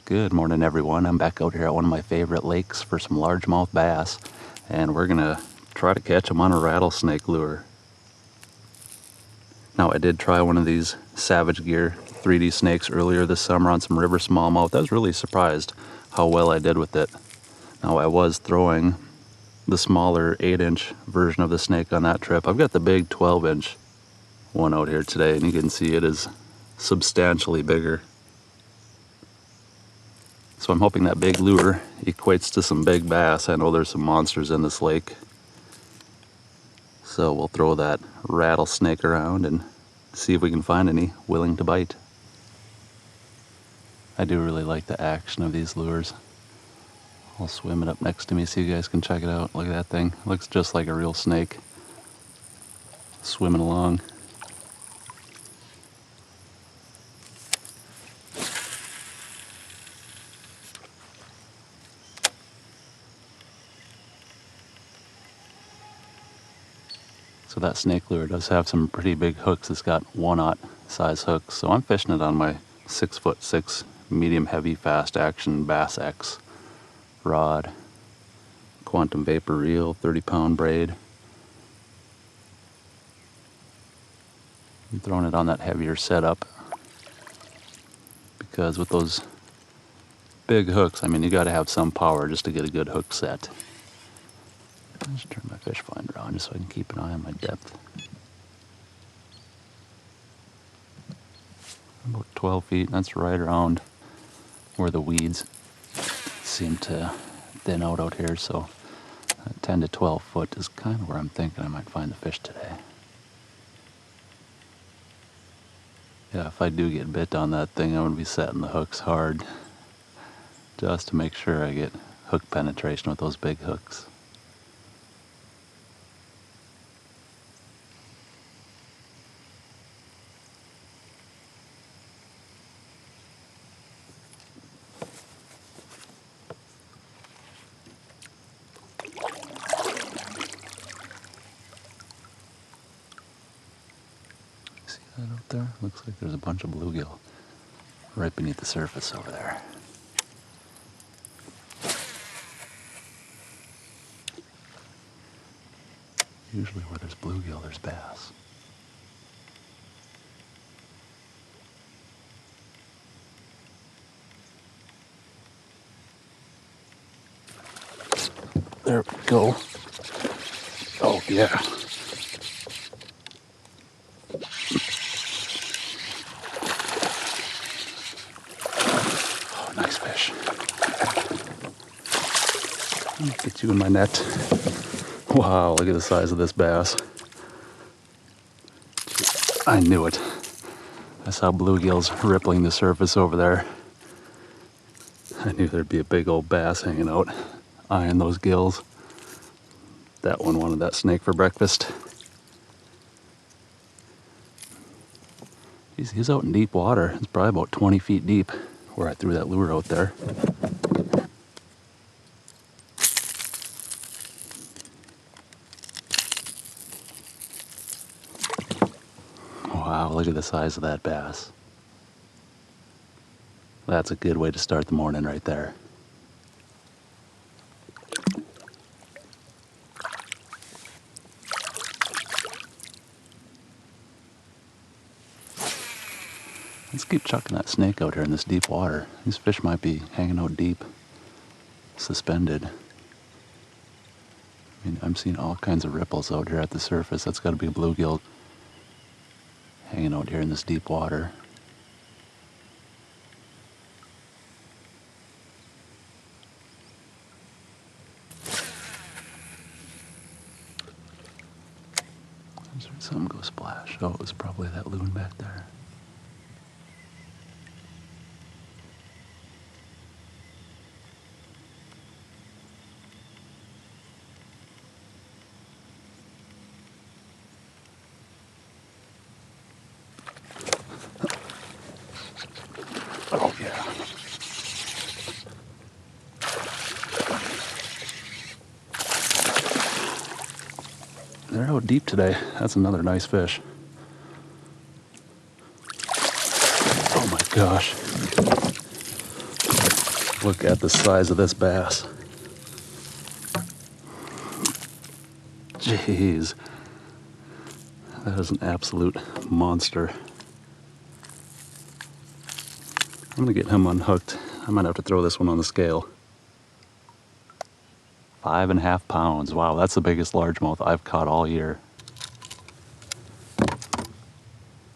Good morning, everyone. I'm back out here at one of my favorite lakes for some largemouth bass, and we're gonna try to catch them on a rattlesnake lure. Now, I did try one of these Savage Gear 3D snakes earlier this summer on some river smallmouth. I was really surprised how well I did with it. Now, I was throwing the smaller 8-inch version of the snake on that trip. I've got the big 12-inch one out here today, and you can see it is substantially bigger. So I'm hoping that big lure equates to some big bass. I know there's some monsters in this lake. So we'll throw that rattlesnake around and see if we can find any willing to bite. I do really like the action of these lures. I'll swim it up next to me so you guys can check it out. Look at that thing. It looks just like a real snake swimming along. So that snake lure does have some pretty big hooks. It's got 1/0 size hooks. So I'm fishing it on my 6'6" medium heavy fast action Bass X rod. Quantum vapor reel, 30-pound braid. I'm throwing it on that heavier setup because with those big hooks, I mean, you got to have some power just to get a good hook set. I'll just turn my fish finder on just so I can keep an eye on my depth. About 12 feet, that's right around where the weeds seem to thin out here, so 10 to 12 foot is kind of where I'm thinking I might find the fish today. Yeah, if I do get bit on that thing, I'm going to be setting the hooks hard just to make sure I get hook penetration with those big hooks. That out there? Looks like there's a bunch of bluegill right beneath the surface over there. Usually where there's bluegill, there's bass. There we go. Oh yeah. Nice fish. Get you in my net. Wow, look at the size of this bass. I knew it. I saw bluegills rippling the surface over there. I knew there'd be a big old bass hanging out, eyeing those gills. That one wanted that snake for breakfast. He's out in deep water. It's probably about 20 feet deep where I threw that lure out there. Wow, look at the size of that bass. That's a good way to start the morning right there. Let's keep chucking that snake out here in this deep water. These fish might be hanging out deep, suspended. I mean, I'm seeing all kinds of ripples out here at the surface. That's got to be a bluegill hanging out here in this deep water. I just heard something go splash. Oh, it was probably that loon back there. Oh yeah. They're out deep today. That's another nice fish. Oh my gosh. Look at the size of this bass. Jeez. That is an absolute monster. I'm gonna get him unhooked. I might have to throw this one on the scale. 5.5 pounds. Wow, that's the biggest largemouth I've caught all year.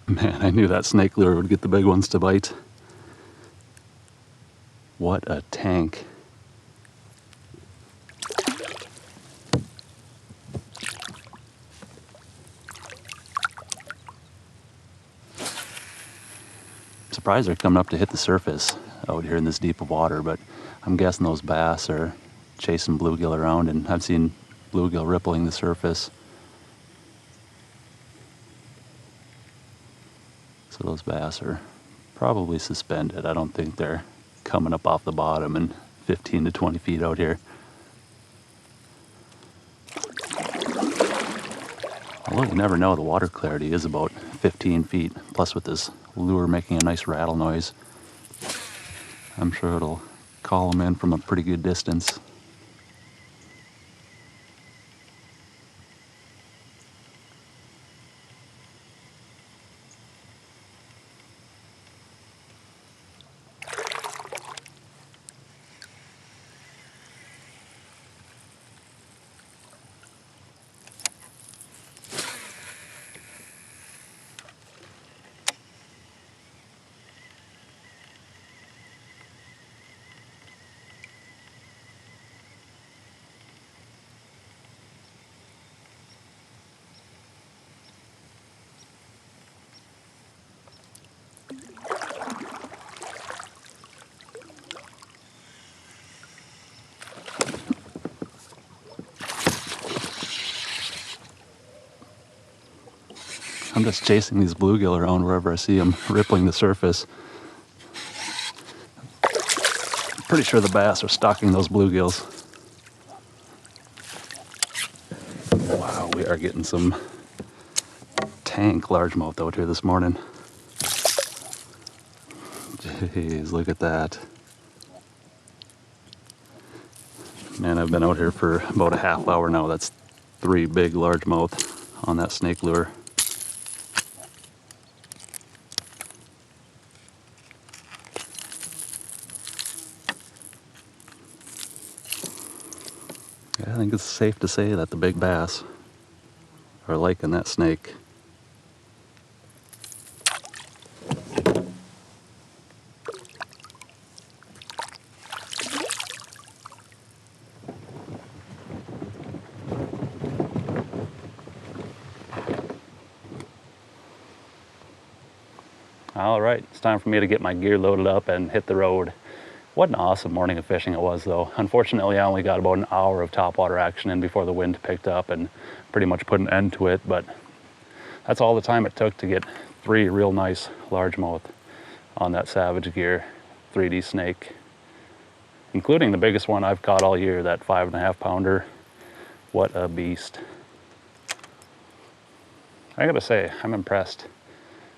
Man, I knew that snake lure would get the big ones to bite. What a tank. Surprised they're coming up to hit the surface out here in this deep of water, but I'm guessing those bass are chasing bluegill around, and I've seen bluegill rippling the surface. So those bass are probably suspended. I don't think they're coming up off the bottom and 15 to 20 feet out here. Although you never know, the water clarity is about 15 feet. Plus with this lure making a nice rattle noise, I'm sure it'll call them in from a pretty good distance. I'm just chasing these bluegill around wherever I see them rippling the surface. I'm pretty sure the bass are stalking those bluegills. Wow, we are getting some tank largemouth out here this morning. Jeez, look at that. Man, I've been out here for about a half hour now. That's 3 big largemouth on that snake lure. I think it's safe to say that the big bass are liking that snake. All right, it's time for me to get my gear loaded up and hit the road. What an awesome morning of fishing it was, though. Unfortunately, I only got about an hour of topwater action in before the wind picked up and pretty much put an end to it, but that's all the time it took to get 3 real nice largemouth on that Savage Gear 3D snake, including the biggest one I've caught all year, that 5.5 pounder. What a beast. I gotta say, I'm impressed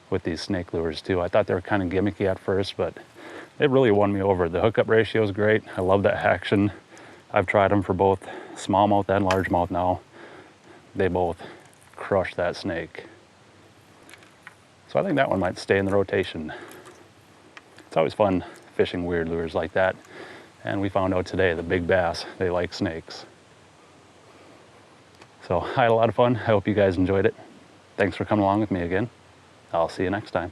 with these snake lures too. I thought they were kind of gimmicky at first, but it really won me over. The hookup ratio is great. I love that action. I've tried them for both smallmouth and largemouth now. They both crush that snake. So I think that one might stay in the rotation. It's always fun fishing weird lures like that. And we found out today the big bass, they like snakes. So I had a lot of fun. I hope you guys enjoyed it. Thanks for coming along with me again. I'll see you next time.